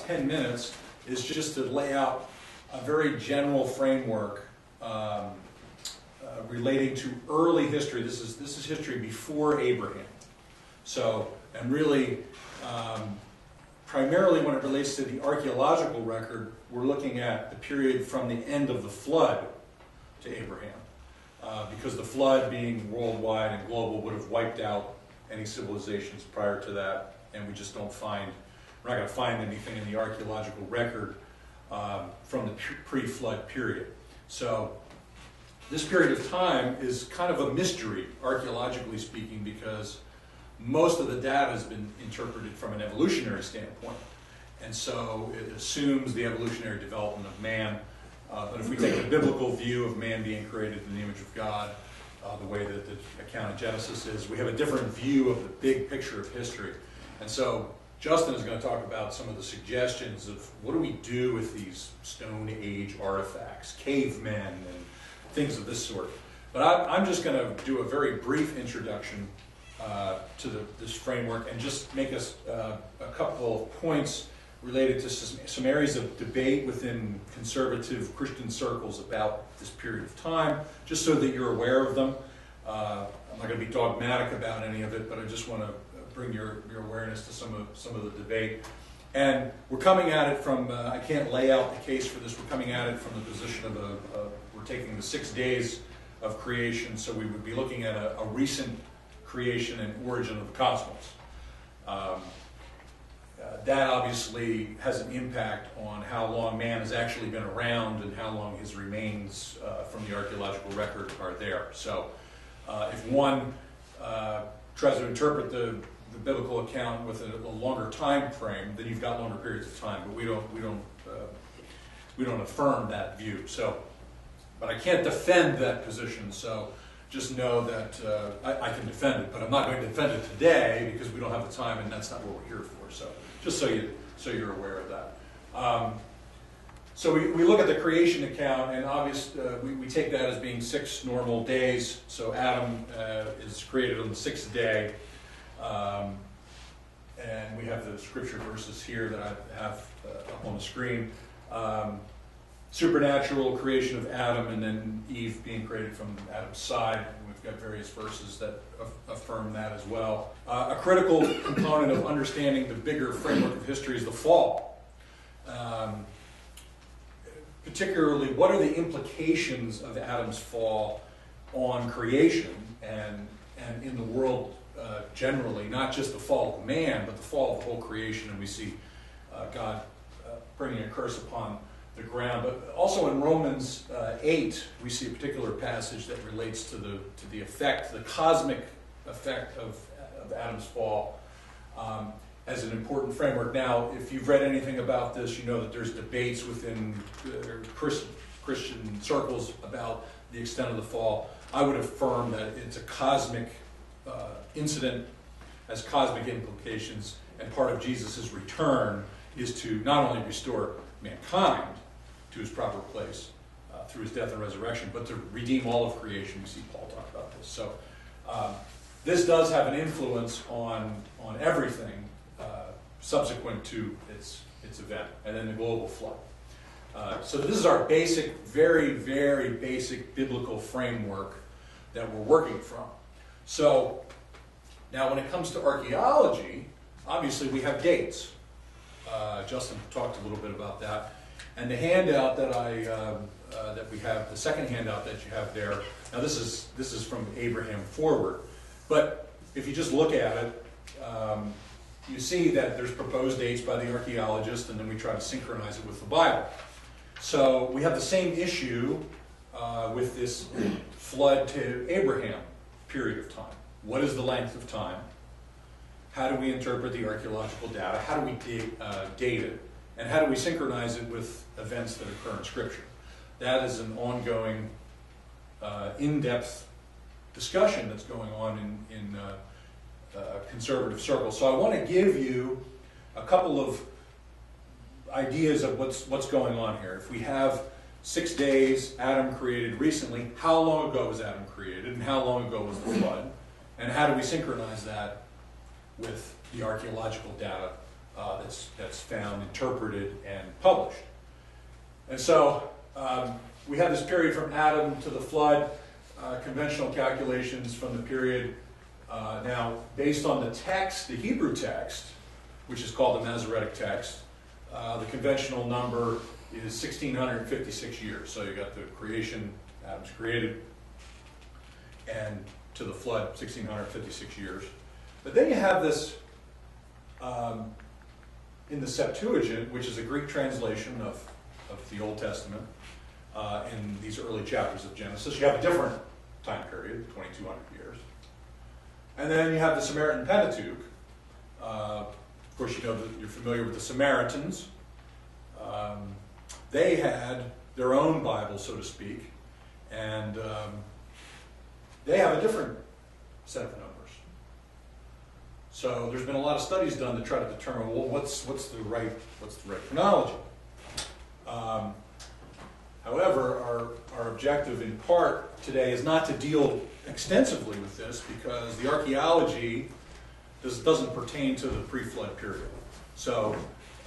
10 minutes is just to lay out a very general framework relating to early history. This is history before Abraham. So, and really, primarily when it relates to the archaeological record, we're looking at the period from the end of the flood to Abraham. Because the flood, being worldwide and global, would have wiped out any civilizations prior to that, and we just don't find, we're not going to find anything in the archaeological record from the pre-flood period. So this period of time is kind of a mystery, archaeologically speaking, because most of the data has been interpreted from an evolutionary standpoint. And so it assumes the evolutionary development of man. But if we take the biblical view of man being created in the image of God, the way that the account of Genesis is, we have a different view of the big picture of history. And so Justin is going to talk about some of the suggestions of what do we do with these Stone Age artifacts, cavemen, and things of this sort. But I'm just going to do a very brief introduction to this framework and just make us a couple of points related to some areas of debate within conservative Christian circles about this period of time, just so that you're aware of them. I'm not going to be dogmatic about any of it, but I just want to bring your awareness to some of the debate. And we're coming at it from, I can't lay out the case for this, we're coming at it from the position of we're taking the 6 days of creation, so we would be looking at a recent creation and origin of the cosmos. That obviously has an impact on how long man has actually been around and how long his remains from the archaeological record are there. So if one tries to interpret the biblical account with a longer time frame, then you've got longer periods of time. But we don't affirm that view. So, but I can't defend that position. So just know that I can defend it, but I'm not going to defend it today because we don't have the time, and that's not what we're here for. So just so you're aware of that. So we look at the creation account, and obviously we take that as being 6 normal days. So Adam is created on the 6th day. And we have the scripture verses here that I have up on the screen. Supernatural creation of Adam, and then Eve being created from Adam's side. And we've got various verses that affirm that as well. A critical component of understanding the bigger framework of history is the fall. Particularly, what are the implications of Adam's fall on creation and in the world generally, not just the fall of man, but the fall of the whole creation, and we see God bringing a curse upon the ground. But also in Romans 8, we see a particular passage that relates to the effect, the cosmic effect of Adam's fall as an important framework. Now, if you've read anything about this, you know that there's debates within Christian circles about the extent of the fall. I would affirm that it's a cosmic incident, has cosmic implications, and part of Jesus' return is to not only restore mankind to his proper place through his death and resurrection, but to redeem all of creation. We see Paul talk about this. So this does have an influence on everything subsequent to its event, and then the global flood. So this is our basic, very, very basic biblical framework that we're working from. So now when it comes to archaeology, obviously we have dates. Justin talked a little bit about that. And the handout that that we have, the second handout that you have there, now this is from Abraham forward. But if you just look at it, you see that there's proposed dates by the archaeologist, and then we try to synchronize it with the Bible. So we have the same issue with this flood to Abraham period of time. What is the length of time? How do we interpret the archaeological data? How do we date it? And how do we synchronize it with events that occur in Scripture? That is an ongoing, in-depth discussion that's going on in conservative circles. So I want to give you a couple of ideas of what's going on here. If we have 6 days, Adam created recently, how long ago was Adam created, and how long ago was the flood? And how do we synchronize that with the archaeological data that's found, interpreted, and published. And so we have this period from Adam to the flood, conventional calculations from the period. Now, based on the text, the Hebrew text, which is called the Masoretic text, the conventional number is 1656 years. So you got the creation, Adam's created, and to the flood, 1656 years. But then you have this in the Septuagint, which is a Greek translation of the Old Testament, in these early chapters of Genesis. You have a different time period, 2200 years. And then you have the Samaritan Pentateuch. Of course, you know that you're familiar with the Samaritans. They had their own Bible, so to speak, and they have a different set of numbers. So there's been a lot of studies done to try to determine, well, what's the right chronology. However, our objective in part today is not to deal extensively with this because the archaeology doesn't pertain to the pre-flood period. So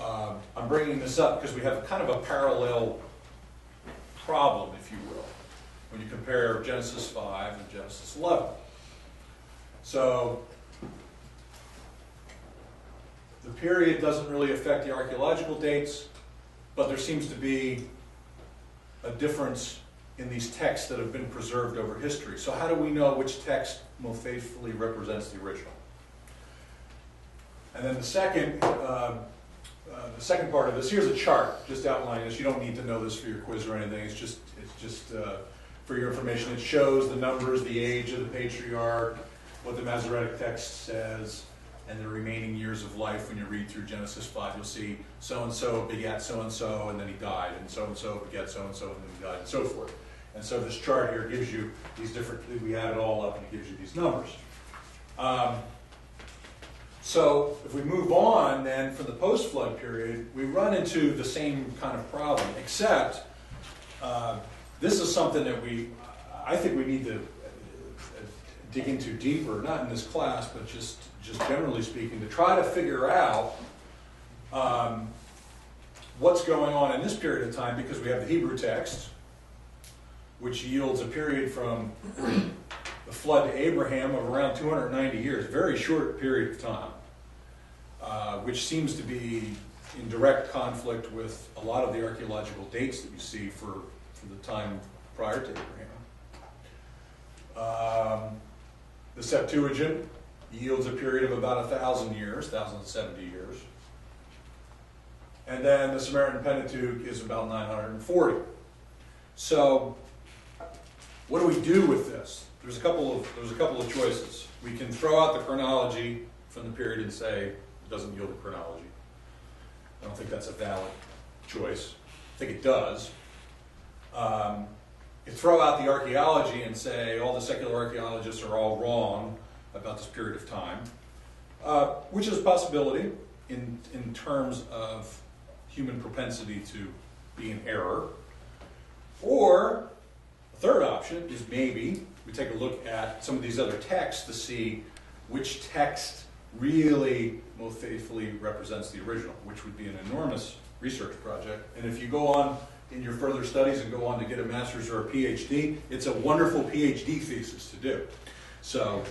I'm bringing this up because we have kind of a parallel problem, if you will, when you compare Genesis 5 and Genesis 11. So the period doesn't really affect the archaeological dates, but there seems to be a difference in these texts that have been preserved over history. So how do we know which text most faithfully represents the original? And then the second part of this, here's a chart just outlining this. You don't need to know this for your quiz or anything. It's just for your information. It shows the numbers, the age of the patriarch, what the Masoretic text says, and the remaining years of life. When you read through Genesis 5, you'll see so-and-so begat so-and-so, and then he died, and so-and-so begat so-and-so, and then he died, and so forth. And so this chart here gives you these different, we add it all up, and it gives you these numbers. So if we move on then from the post-flood period, we run into the same kind of problem, except this is something that I think we need to dig into deeper, not in this class, but just generally speaking, to try to figure out what's going on in this period of time, because we have the Hebrew text, which yields a period from the flood to Abraham of around 290 years, a very short period of time, which seems to be in direct conflict with a lot of the archaeological dates that you see for the time prior to Abraham. The Septuagint yields a period of about 1,000 years, 1,070 years. And then the Samaritan Pentateuch is about 940. So what do we do with this? There's a couple of choices. We can throw out the chronology from the period and say it doesn't yield a chronology. I don't think that's a valid choice. I think it does. You throw out the archaeology and say all the secular archaeologists are all wrong about this period of time, which is a possibility in terms of human propensity to be in error. Or the third option is maybe we take a look at some of these other texts to see which text really most faithfully represents the original, which would be an enormous research project. And if you go on in your further studies and go on to get a master's or a PhD, it's a wonderful PhD thesis to do. So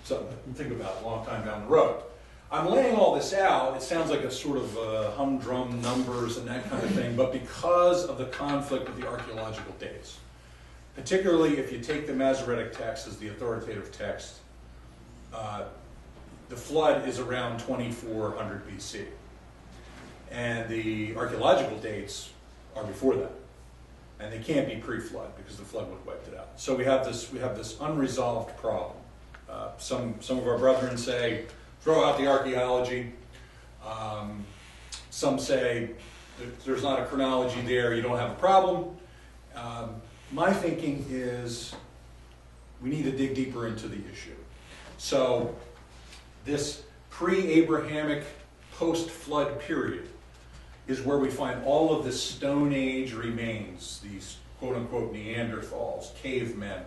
something to think about a long time down the road. I'm laying all this out. It sounds like a sort of humdrum numbers and that kind of thing, but because of the conflict with the archaeological dates, particularly if you take the Masoretic text as the authoritative text, the flood is around 2400 BC. And the archaeological dates are before that. And they can't be pre-flood because the flood would have wiped it out. So we have this unresolved problem. Some of our brethren say, throw out the archaeology. Some say there's not a chronology there, you don't have a problem. My thinking is we need to dig deeper into the issue. So this pre-Abrahamic post-flood period is where we find all of this Stone Age remains, these quote-unquote Neanderthals, cavemen,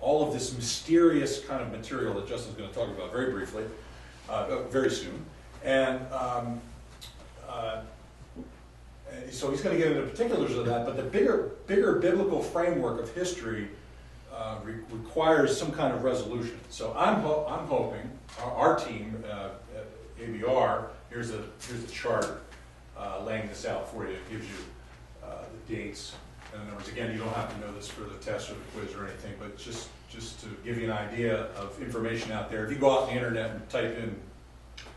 all of this mysterious kind of material that Justin's going to talk about very briefly, very soon. And so he's going to get into particulars of that, but the bigger biblical framework of history requires some kind of resolution. So I'm hoping our team at ABR, here's a chart laying this out for you. It gives you the dates. And in other words, again, you don't have to know this for the test or the quiz or anything, but just to give you an idea of information out there. If you go out on the internet and type in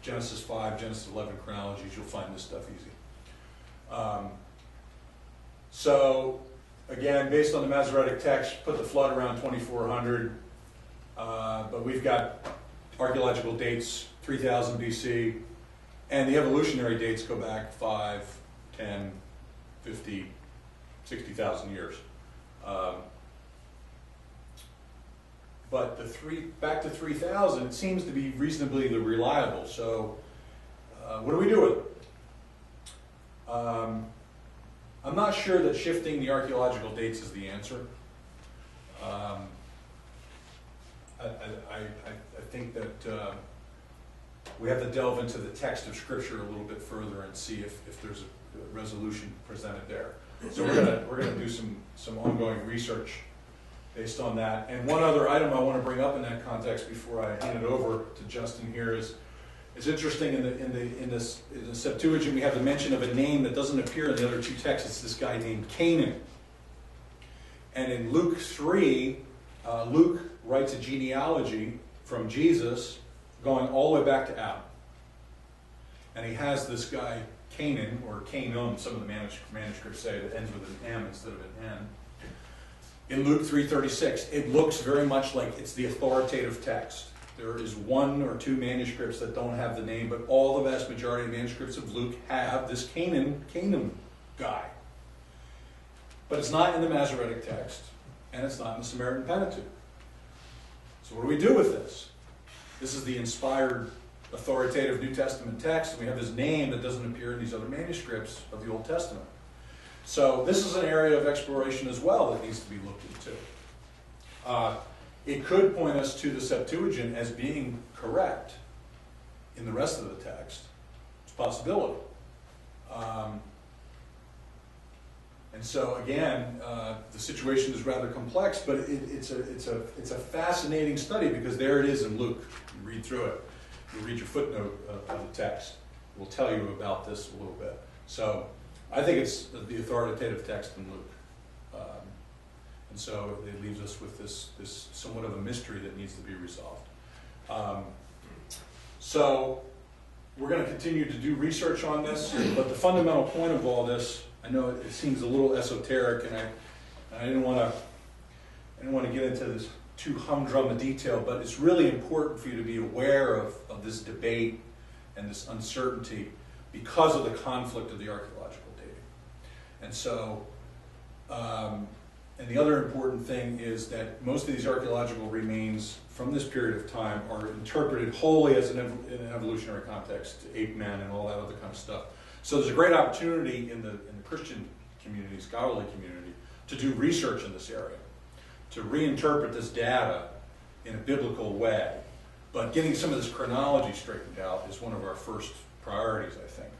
Genesis 5, Genesis 11 chronologies, you'll find this stuff easy. So, again, based on the Masoretic text, put the flood around 2400, but we've got archaeological dates 3000 BC, and the evolutionary dates go back 5, 10, 50, 60,000 years. But back to 3000, it seems to be reasonably reliable. So, what do we do with it? I'm not sure that shifting the archaeological dates is the answer. I think that we have to delve into the text of Scripture a little bit further and see if there's a resolution presented there. So we're gonna do some ongoing research based on that. And one other item I want to bring up in that context before I hand it over to Justin here is, it's interesting in the Septuagint we have the mention of a name that doesn't appear in the other two texts. It's this guy named Canaan. And in Luke 3, Luke writes a genealogy from Jesus going all the way back to Adam. And he has this guy Canaan, or Canaan, some of the manuscripts say that ends with an M instead of an N. In Luke 3:36, it looks very much like it's the authoritative text. There is one or two manuscripts that don't have the name, but all the vast majority of manuscripts of Luke have this Canaan guy. But it's not in the Masoretic text, and it's not in the Samaritan Pentateuch. So what do we do with this? This is the inspired, authoritative New Testament text, and we have this name that doesn't appear in these other manuscripts of the Old Testament. So this is an area of exploration as well that needs to be looked into. It could point us to the Septuagint as being correct in the rest of the text. It's a possibility. And so again, the situation is rather complex, but it's a fascinating study because there it is in Luke. You read through it. You read your footnote of the text. It will tell you about this a little bit. So I think it's the authoritative text in Luke. And so it leaves us with this somewhat of a mystery that needs to be resolved. So we're going to continue to do research on this, but the fundamental point of all this, I know it seems a little esoteric, and I didn't want to get into this too humdrum a detail, but it's really important for you to be aware of this debate and this uncertainty because of the conflict of the archaeological dating. And so, and the other important thing is that most of these archaeological remains from this period of time are interpreted wholly as in an evolutionary context, ape men and all that other kind of stuff. So there's a great opportunity in the Christian community, scholarly community, to do research in this area, to reinterpret this data in a biblical way. But getting some of this chronology straightened out is one of our first priorities, I think.